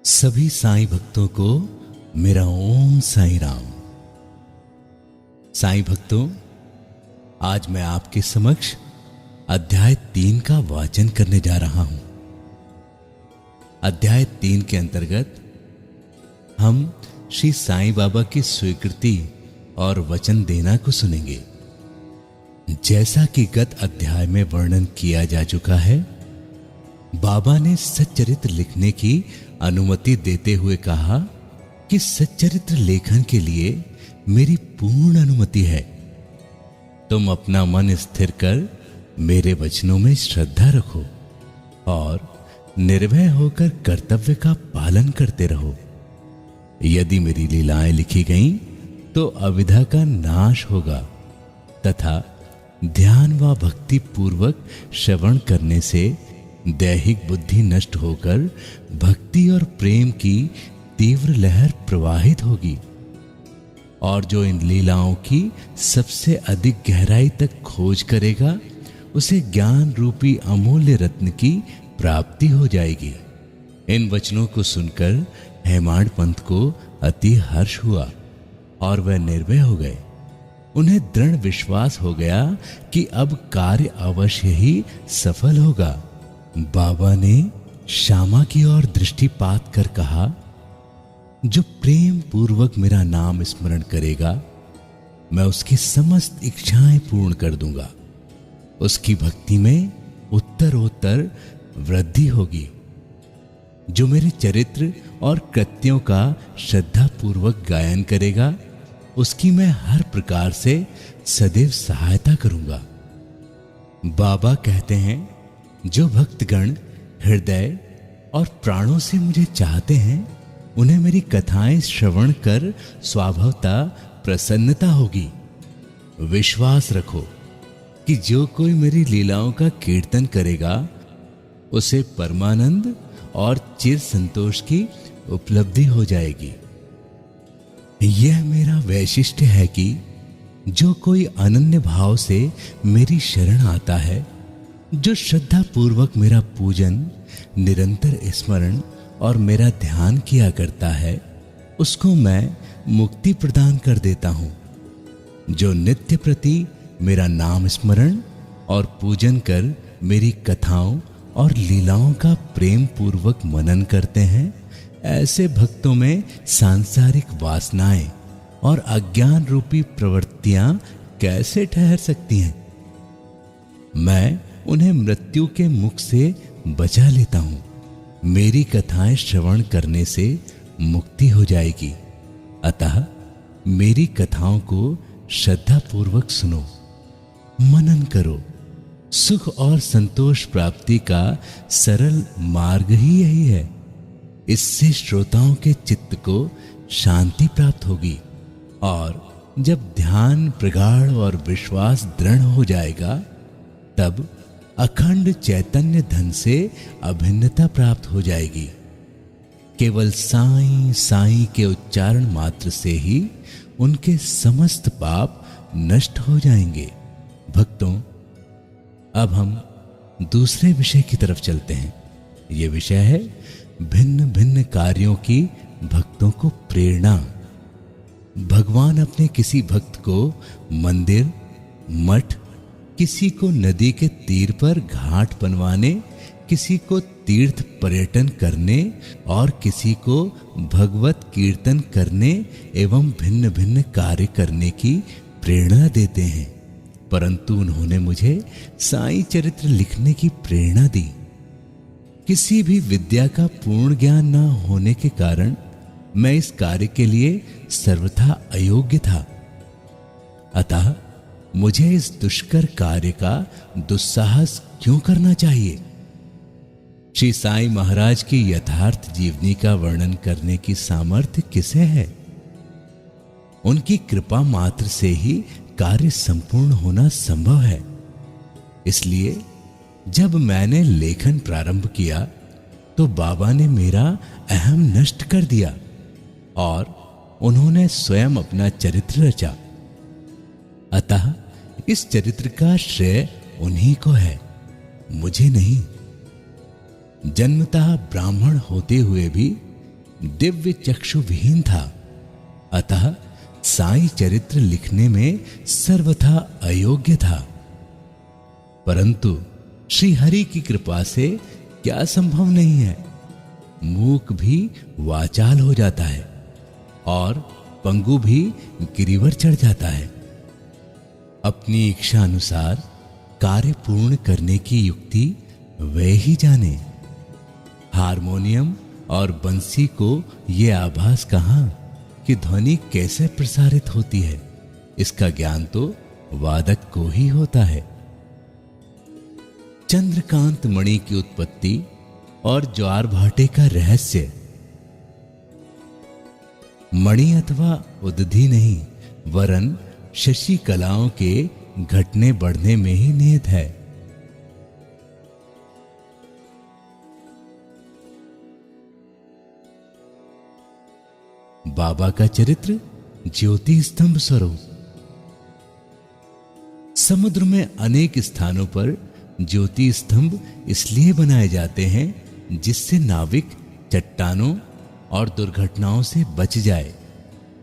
सभी साईं भक्तों को मेरा ओम साईं राम। साईं भक्तों, आज मैं आपके समक्ष अध्याय 3 का वाचन करने जा रहा हूं। अध्याय 3 के अंतर्गत हम श्री साईं बाबा की स्वीकृति और वचन देना को सुनेंगे। जैसा कि गत अध्याय में वर्णन किया जा चुका है, बाबा ने सच्चरित्र लिखने की अनुमति देते हुए कहा कि सच्चरित्र लेखन के लिए मेरी पूर्ण अनुमति है। तुम अपना मन स्थिर कर मेरे वचनों में श्रद्धा रखो और निर्भय होकर कर्तव्य का पालन करते रहो। यदि मेरी लीलाएं लिखी गईं तो अविद्या का नाश होगा तथा ध्यान व भक्ति पूर्वक श्रवण करने से दैहिक बुद्धि नष्ट होकर भक्ति और प्रेम की तीव्र लहर प्रवाहित होगी और जो इन लीलाओं की सबसे अधिक गहराई तक खोज करेगा उसे ज्ञान रूपी अमूल्य रत्न की प्राप्ति हो जाएगी। इन वचनों को सुनकर हेमाड पंत को अति हर्ष हुआ और वह निर्भय हो गए। उन्हें दृढ़ विश्वास हो गया कि अब कार्य अवश्य ही सफल होगा। बाबा ने श्यामा की ओर दृष्टिपात कर कहा, जो प्रेम पूर्वक मेरा नाम स्मरण करेगा मैं उसकी समस्त इच्छाएं पूर्ण कर दूंगा। उसकी भक्ति में उत्तरोत्तर वृद्धि होगी। जो मेरे चरित्र और कृत्यों का श्रद्धा पूर्वक गायन करेगा उसकी मैं हर प्रकार से सदैव सहायता करूंगा। बाबा कहते हैं, जो भक्तगण हृदय और प्राणों से मुझे चाहते हैं उन्हें मेरी कथाएं श्रवण कर स्वभावतः प्रसन्नता होगी। विश्वास रखो कि जो कोई मेरी लीलाओं का कीर्तन करेगा उसे परमानंद और चिर संतोष की उपलब्धि हो जाएगी। यह मेरा वैशिष्ट्य है कि जो कोई अनन्य भाव से मेरी शरण आता है, जो श्रद्धा पूर्वक मेरा पूजन, निरंतर स्मरण और मेरा ध्यान किया करता है, उसको मैं मुक्ति प्रदान कर देता हूं। जो नित्य प्रति मेरा नाम स्मरण और पूजन कर मेरी कथाओं और लीलाओं का प्रेम पूर्वक मनन करते हैं, ऐसे भक्तों में सांसारिक वासनाएं और अज्ञान रूपी प्रवृत्तियां कैसे ठहर सकती हैं। मैं उन्हें मृत्यु के मुख से बचा लेता हूं। मेरी कथाएं श्रवण करने से मुक्ति हो जाएगी। अतः मेरी कथाओं को श्रद्धा पूर्वक सुनो, मनन करो। सुख और संतोष प्राप्ति का सरल मार्ग ही यही है। इससे श्रोताओं के चित्त को शांति प्राप्त होगी और जब ध्यान प्रगाढ़ और विश्वास दृढ़ हो जाएगा तब अखंड चैतन्य धन से अभिन्नता प्राप्त हो जाएगी। केवल साईं साईं के उच्चारण मात्र से ही उनके समस्त पाप नष्ट हो जाएंगे। भक्तों, अब हम दूसरे विषय की तरफ चलते हैं। यह विषय है भिन्न भिन्न कार्यों की भक्तों को प्रेरणा। भगवान अपने किसी भक्त को मंदिर, मठ, किसी को नदी के तीर पर घाट बनवाने, किसी को तीर्थ पर्यटन करने और किसी को भगवत कीर्तन करने एवं भिन्न भिन्न कार्य करने की प्रेरणा देते हैं। परंतु उन्होंने मुझे साईं चरित्र लिखने की प्रेरणा दी। किसी भी विद्या का पूर्ण ज्ञान न होने के कारण मैं इस कार्य के लिए सर्वथा अयोग्य था। अतः मुझे इस दुष्कर कार्य का दुस्साहस क्यों करना चाहिए। श्री साईं महाराज की यथार्थ जीवनी का वर्णन करने की सामर्थ्य किसे है। उनकी कृपा मात्र से ही कार्य संपूर्ण होना संभव है। इसलिए जब मैंने लेखन प्रारंभ किया तो बाबा ने मेरा अहम नष्ट कर दिया और उन्होंने स्वयं अपना चरित्र रचा। अतः इस चरित्र का श्रेय उन्हीं को है, मुझे नहीं। जन्मतः ब्राह्मण होते हुए भी दिव्य चक्षु विहीन था, अतः साईं चरित्र लिखने में सर्वथा अयोग्य था। परंतु श्री हरि की कृपा से क्या संभव नहीं है, मूक भी वाचाल हो जाता है और पंगु भी गिरिवर चढ़ जाता है। अपनी इच्छा अनुसार कार्य पूर्ण करने की युक्ति वे ही जाने। हारमोनियम और बंसी को ये आभास कहां कि ध्वनि कैसे प्रसारित होती है, इसका ज्ञान तो वादक को ही होता है। चंद्रकांत मणि की उत्पत्ति और ज्वार भाटे का रहस्य। मणि अथवा उदधि नहीं, वरन शशि कलाओं के घटने बढ़ने में ही निहित है। बाबा का चरित्र ज्योति स्तंभ स्वरूप। समुद्र में अनेक स्थानों पर ज्योति स्तंभ इसलिए बनाए जाते हैं जिससे नाविक चट्टानों और दुर्घटनाओं से बच जाए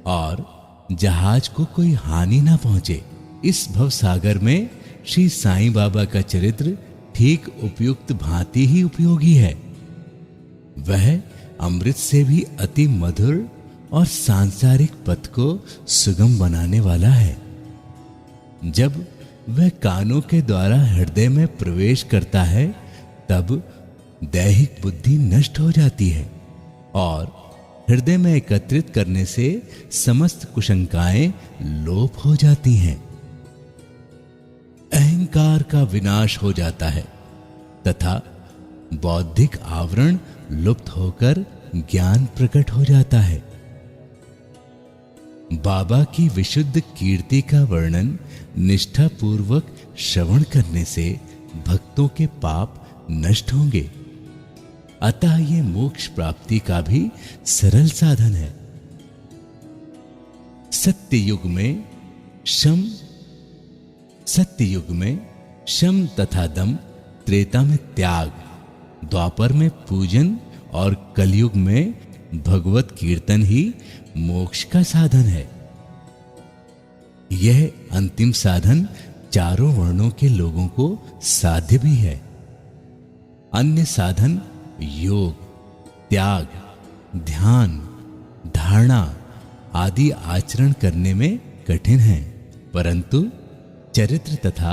और जहाज को कोई हानि ना पहुंचे। इस भवसागर में श्री साईं बाबा का चरित्र ठीक उपयुक्त भांति ही उपयोगी है। वह अमृत से भी अति मधुर और सांसारिक पथ को सुगम बनाने वाला है। जब वह कानों के द्वारा हृदय में प्रवेश करता है, तब दैहिक बुद्धि नष्ट हो जाती है और हृदय में एकत्रित करने से समस्त कुशंकाएं लोप हो जाती हैं। अहंकार का विनाश हो जाता है तथा बौद्धिक आवरण लुप्त होकर ज्ञान प्रकट हो जाता है। बाबा की विशुद्ध कीर्ति का वर्णन निष्ठा पूर्वक श्रवण करने से भक्तों के पाप नष्ट होंगे, अतः ये मोक्ष प्राप्ति का भी सरल साधन है। सत्ययुग में शम तथा दम, त्रेता में त्याग, द्वापर में पूजन और कलयुग में भगवत कीर्तन ही मोक्ष का साधन है। यह अंतिम साधन चारों वर्णों के लोगों को साध्य भी है। अन्य साधन योग, त्याग, ध्यान, धारणा आदि आचरण करने में कठिन है, परंतु चरित्र तथा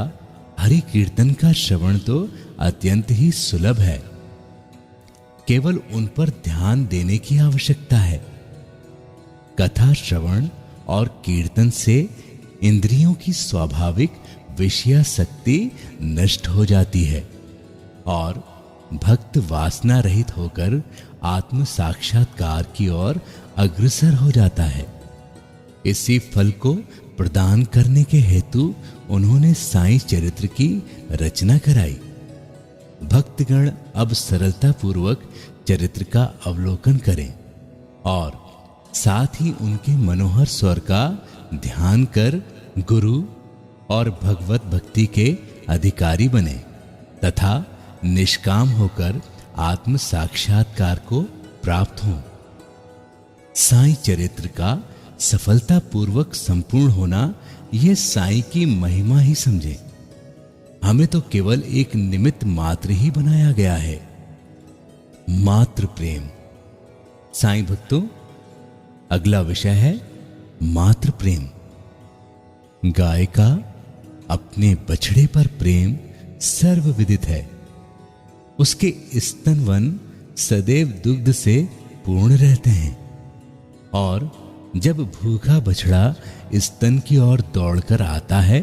हरि कीर्तन का श्रवण तो अत्यंत ही सुलभ है। केवल उन पर ध्यान देने की आवश्यकता है। कथा श्रवण और कीर्तन से इंद्रियों की स्वाभाविक विषयासक्ति नष्ट हो जाती है और भक्त वासना रहित होकर आत्म साक्षात्कार की ओर अग्रसर हो जाता है। इसी फल को प्रदान करने के हेतु उन्होंने साईं चरित्र की रचना कराई। भक्तगण अब सरलता पूर्वक चरित्र का अवलोकन करें और साथ ही उनके मनोहर स्वर का ध्यान कर गुरु और भगवत भक्ति के अधिकारी बने तथा निष्काम होकर आत्म साक्षात्कार को प्राप्त हों। साईं चरित्र का सफलतापूर्वक संपूर्ण होना यह साईं की महिमा ही समझे। हमें तो केवल एक निमित्त मात्र ही बनाया गया है। मात्र प्रेम। साईं भक्तों, अगला विषय है मात्र प्रेम। गाय का अपने बछड़े पर प्रेम सर्वविदित है। उसके स्तनवन सदैव दुग्ध से पूर्ण रहते हैं और जब भूखा बछड़ा स्तन की ओर दौड़कर आता है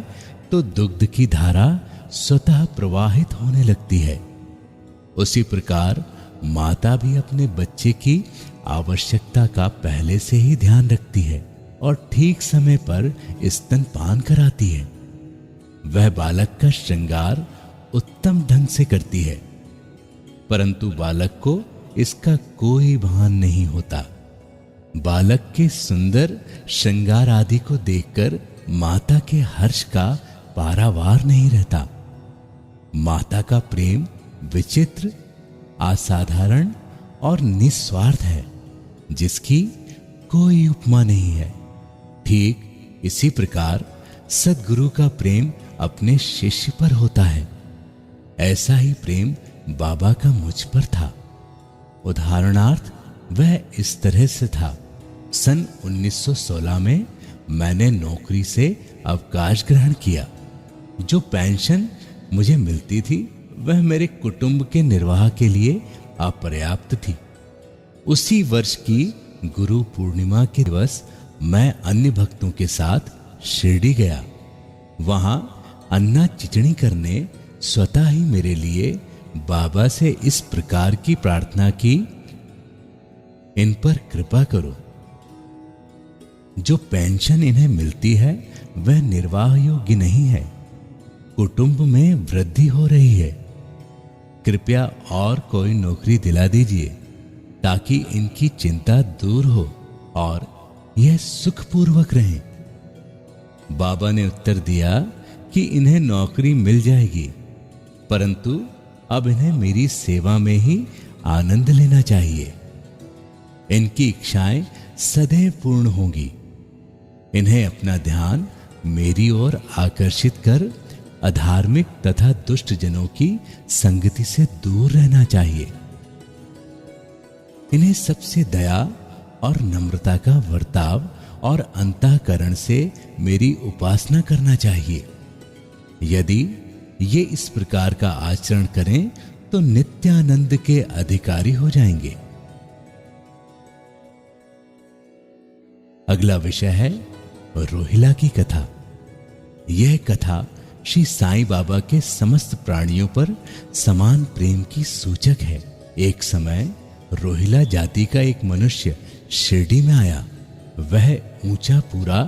तो दुग्ध की धारा स्वतः प्रवाहित होने लगती है। उसी प्रकार माता भी अपने बच्चे की आवश्यकता का पहले से ही ध्यान रखती है और ठीक समय पर स्तनपान कराती है। वह बालक का श्रृंगार उत्तम ढंग से करती है, परंतु बालक को इसका कोई भान नहीं होता। बालक के सुंदर श्रृंगार आदि को देखकर माता के हर्ष का पारावार नहीं रहता। माता का प्रेम विचित्र, असाधारण और निस्वार्थ है। जिसकी कोई उपमा नहीं है। ठीक इसी प्रकार सद्गुरु का प्रेम अपने शिष्य पर होता है। ऐसा ही प्रेम बाबा का मुझ पर था। उदाहरणार्थ वह इस तरह से था। सन 1916 में मैंने नौकरी से अवकाश ग्रहण किया। जो पेंशन मुझे मिलती थी वह मेरे कुटुंब के निर्वाह के लिए अपर्याप्त थी। उसी वर्ष की गुरु पूर्णिमा के दिवस मैं अन्य भक्तों के साथ शिरडी गया। वहां अन्ना चिचड़ी करने स्वतः ही मेरे लिए बाबा से इस प्रकार की प्रार्थना की, इन पर कृपा करो। जो पेंशन इन्हें मिलती है वह निर्वाह योग्य नहीं है। कुटुंब में वृद्धि हो रही है। कृपया और कोई नौकरी दिला दीजिए ताकि इनकी चिंता दूर हो और यह सुखपूर्वक रहें। बाबा ने उत्तर दिया कि इन्हें नौकरी मिल जाएगी, परंतु अब इन्हें मेरी सेवा में ही आनंद लेना चाहिए। इनकी इच्छाएं सदैव पूर्ण होंगी। इन्हें अपना ध्यान मेरी ओर आकर्षित कर अधार्मिक तथा दुष्ट जनों की संगति से दूर रहना चाहिए। इन्हें सबसे दया और नम्रता का वर्ताव और अंतःकरण से मेरी उपासना करना चाहिए। यदि ये इस प्रकार का आचरण करें तो नित्यानंद के अधिकारी हो जाएंगे। अगला विषय है रोहिला की कथा। यह कथा श्री साईं बाबा के समस्त प्राणियों पर समान प्रेम की सूचक है। एक समय रोहिला जाति का एक मनुष्य शिरडी में आया। वह ऊंचा, पूरा,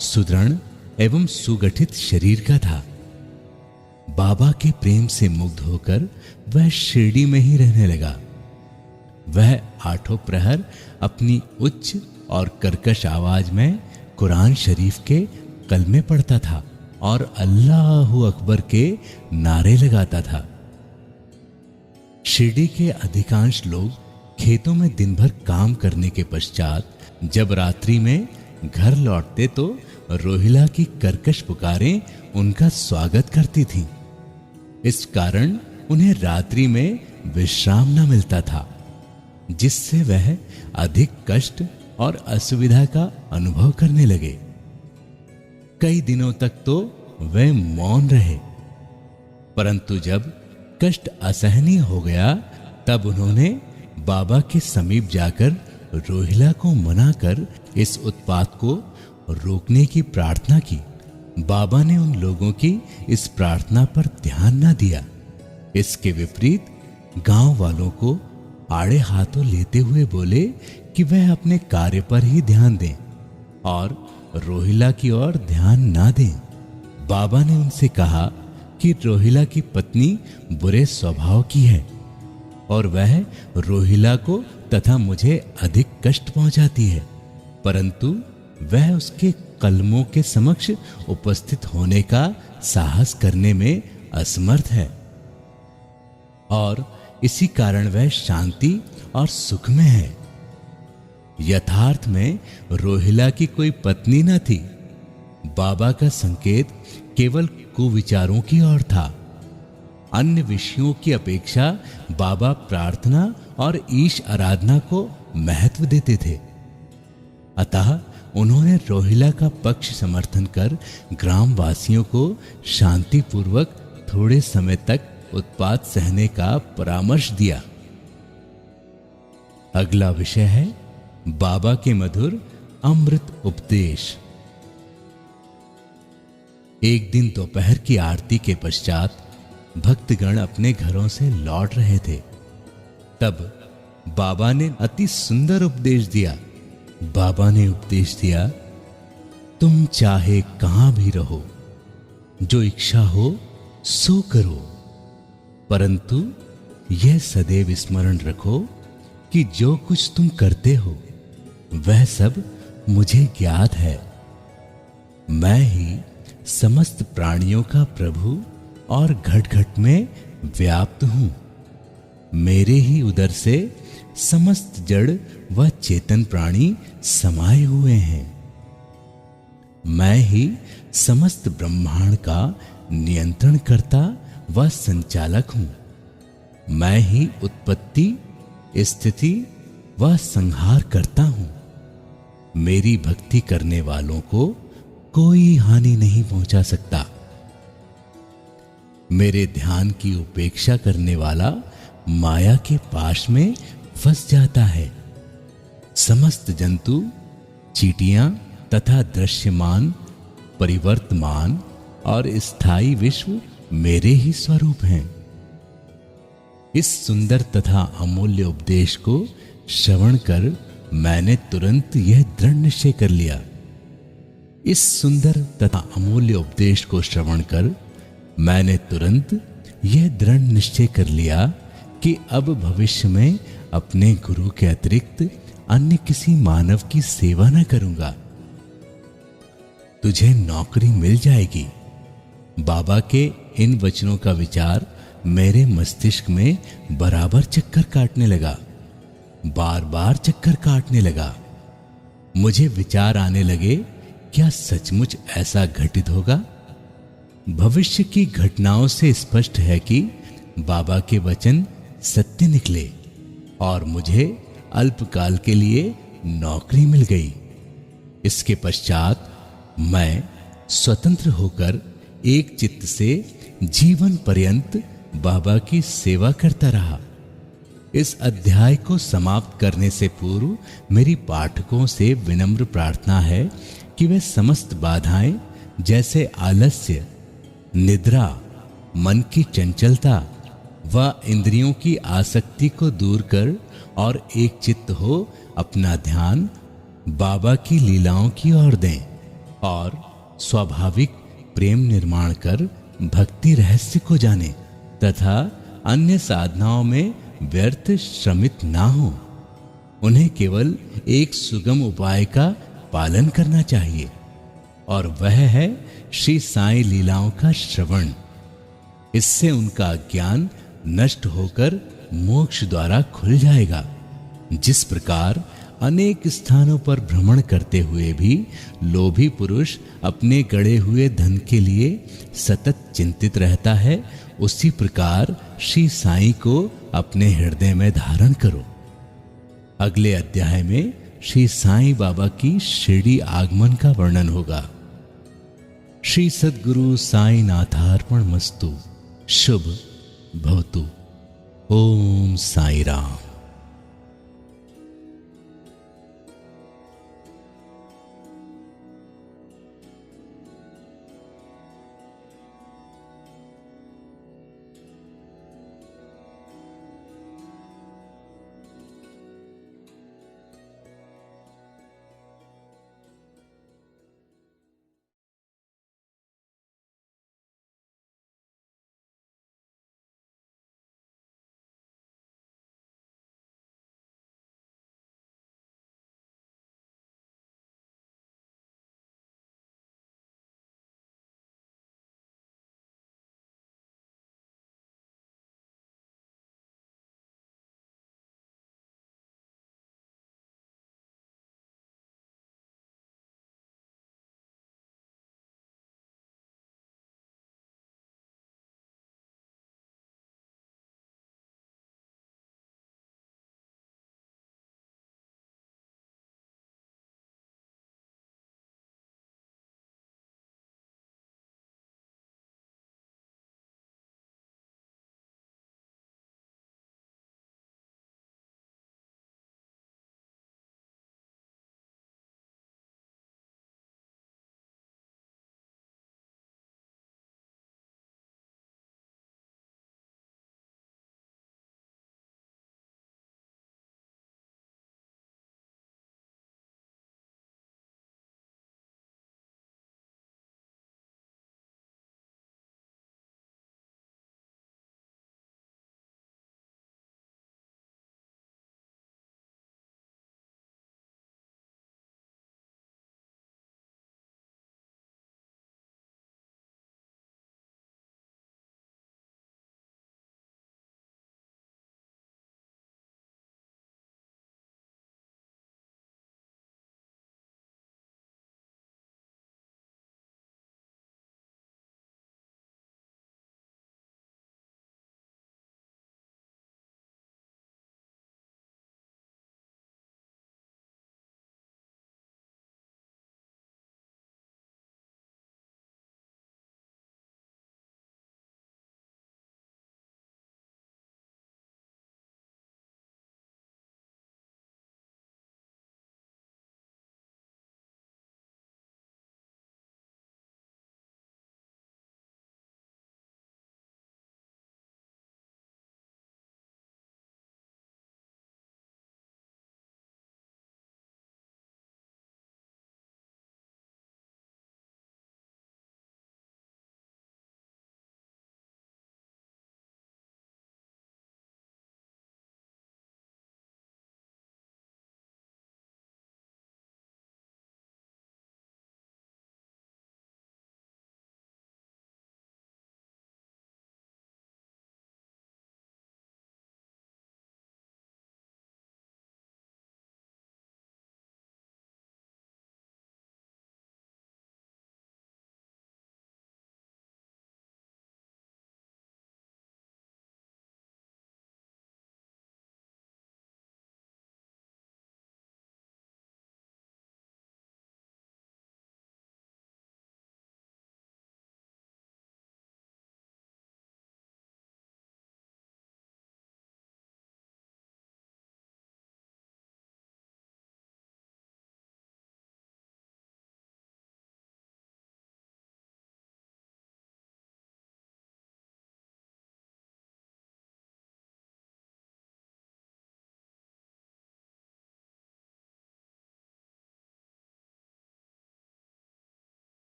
सुदृढ़ एवं सुगठित शरीर का था। बाबा के प्रेम से मुग्ध होकर वह शिरडी में ही रहने लगा। वह आठों प्रहर अपनी उच्च और कर्कश आवाज में कुरान शरीफ के कलमे पढ़ता था और अल्लाहू अकबर के नारे लगाता था। शिरडी के अधिकांश लोग खेतों में दिन भर काम करने के पश्चात जब रात्रि में घर लौटते तो रोहिला की कर्कश पुकारें उनका स्वागत करती थीं। इस कारण उन्हें रात्रि में विश्राम न मिलता था, जिससे वह अधिक कष्ट और असुविधा का अनुभव करने लगे। कई दिनों तक तो वे मौन रहे, परंतु जब कष्ट असहनीय हो गया तब उन्होंने बाबा के समीप जाकर रोहिला को मना कर इस उत्पात को रोकने की प्रार्थना की। बाबा ने उन लोगों की इस प्रार्थना पर ध्यान न दिया। इसके विपरीत गांव वालों को आड़े हाथों लेते हुए बोले कि वह अपने कार्य पर ही ध्यान दें और रोहिला की ओर ध्यान ना दें। बाबा ने उनसे कहा कि रोहिला की पत्नी बुरे स्वभाव की है और वह रोहिला को तथा मुझे अधिक कष्ट पहुंचाती है, परंतु वह उसके कलमों के समक्ष उपस्थित होने का साहस करने में असमर्थ है और इसी कारण वह शांति और सुख में है। यथार्थ में रोहिला की कोई पत्नी न थी। बाबा का संकेत केवल कुविचारों की ओर था। अन्य विषयों की अपेक्षा बाबा प्रार्थना और ईश आराधना को महत्व देते थे। अतः उन्होंने रोहिला का पक्ष समर्थन कर ग्रामवासियों को शांतिपूर्वक थोड़े समय तक उत्पात सहने का परामर्श दिया। अगला विषय है बाबा के मधुर अमृत उपदेश। एक दिन दोपहर की आरती के पश्चात भक्तगण अपने घरों से लौट रहे थे। तब बाबा ने अति सुंदर उपदेश दिया। बाबा ने उपदेश दिया, तुम चाहे कहां भी रहो, जो इच्छा हो सो करो, परंतु यह सदैव स्मरण रखो कि जो कुछ तुम करते हो वह सब मुझे ज्ञात है। मैं ही समस्त प्राणियों का प्रभु और घट घट में व्याप्त हूं। मेरे ही उदर से समस्त जड़ व चेतन प्राणी समाये हुए हैं। मैं ही समस्त ब्रह्मांड का नियंत्रण करता व संचालक हूं। मैं ही उत्पत्ति, स्थिति व संहार करता हूं। मेरी भक्ति करने वालों को कोई हानि नहीं पहुंचा सकता। मेरे ध्यान की उपेक्षा करने वाला माया के पाश में फंस जाता है। समस्त जंतु, चींटियां तथा दृश्यमान, परिवर्तमान और स्थायी विश्व मेरे ही स्वरूप हैं। इस सुंदर तथा अमूल्य उपदेश को श्रवण कर मैंने तुरंत यह दृढ़ निश्चय कर लिया। इस सुंदर तथा अमूल्य उपदेश को श्रवण कर मैंने तुरंत यह दृढ़ निश्चय कर लिया कि अब भविष्य में अपने गुरु के अतिरिक्त अन्य किसी मानव की सेवा न करूंगा। तुझे नौकरी मिल जाएगी। बाबा के इन वचनों का विचार मेरे मस्तिष्क में बराबर चक्कर काटने लगा, बार बार चक्कर काटने लगा। मुझे विचार आने लगे, क्या सचमुच ऐसा घटित होगा? भविष्य की घटनाओं से स्पष्ट है कि बाबा के वचन सत्य निकले और मुझे अल्पकाल के लिए नौकरी मिल गई। इसके पश्चात मैं स्वतंत्र होकर एक चित्त से जीवन पर्यंत बाबा की सेवा करता रहा। इस अध्याय को समाप्त करने से पूर्व मेरी पाठकों से विनम्र प्रार्थना है कि वे समस्त बाधाएं जैसे आलस्य, निद्रा, मन की चंचलता व इंद्रियों की आसक्ति को दूर कर और एक चित्त हो अपना ध्यान बाबा की लीलाओं की ओर दें और स्वाभाविक प्रेम निर्माण कर भक्ति रहस्य को जाने तथा अन्य साधनाओं में व्यर्थ श्रमित ना हो। उन्हें केवल एक सुगम उपाय का पालन करना चाहिए और वह है श्री साईं लीलाओं का श्रवण। इससे उनका ज्ञान नष्ट होकर मोक्ष द्वारा खुल जाएगा। जिस प्रकार अनेक स्थानों पर भ्रमण करते हुए भी लोभी पुरुष अपने गड़े हुए धन के लिए सतत चिंतित रहता है, उसी प्रकार श्री साईं को अपने हृदय में धारण करो। अगले अध्याय में श्री साईं बाबा की शिरडी आगमन का वर्णन होगा। श्री सद्गुरु साईं नाथार्पण मस्तु। शुभ भवतु। ओम साई राम।